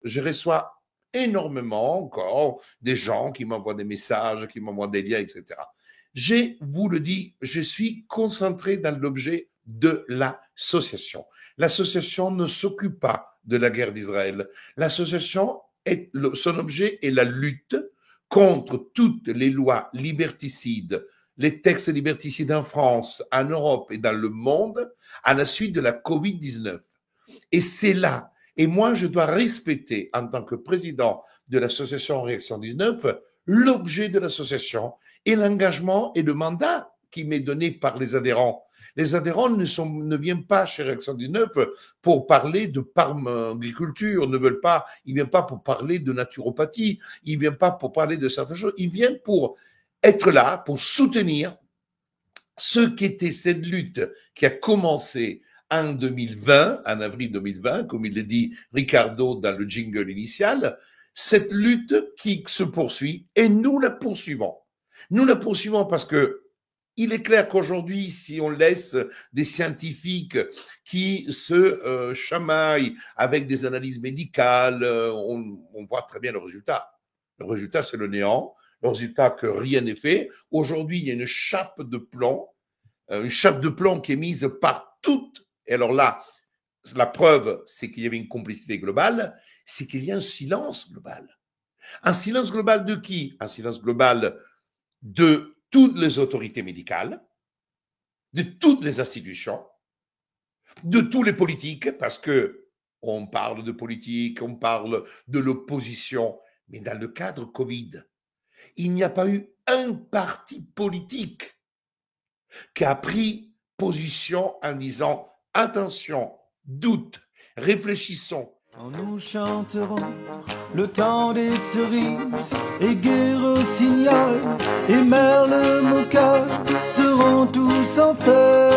je reçois énormément encore des gens qui m'envoient des messages, qui m'envoient des liens, etc. Je vous le dis, je suis concentré dans l'objet de l'association. L'association ne s'occupe pas de la guerre d'Israël. L'association, son objet est la lutte contre toutes les lois liberticides, les textes liberticides en France, en Europe et dans le monde à la suite de la Covid-19. Et c'est là. Et moi, je dois respecter, en tant que président de l'association Réaction 19, l'objet de l'association et l'engagement et le mandat qui m'est donné par les adhérents. Les adhérents ne viennent pas chez Réaction 19 pour parler de agriculture, ne veulent pas, ils viennent pas pour parler de naturopathie, ils viennent pas pour parler de certaines choses, ils viennent pour être là, pour soutenir ce qu'était cette lutte qui a commencé en 2020, en avril 2020, comme il le dit Ricardo dans le jingle initial, cette lutte qui se poursuit et nous la poursuivons. Nous la poursuivons parce que il est clair qu'aujourd'hui, si on laisse des scientifiques qui se chamaillent avec des analyses médicales, on voit très bien le résultat. Le résultat, c'est le néant. Le résultat que rien n'est fait. Aujourd'hui, il y a une chape de plomb qui est mise par toutes. Et alors là, la preuve, c'est qu'il y avait une complicité globale, c'est qu'il y a un silence global. Un silence global de qui? Un silence global de toutes les autorités médicales, de toutes les institutions, de tous les politiques, parce que on parle de politique, on parle de l'opposition, mais dans le cadre Covid, il n'y a pas eu un parti politique qui a pris position en disant attention, doute, réfléchissons. Quand nous chanterons le temps des cerises et Gué-Rossignol et Merle-Moka seront tous en fête.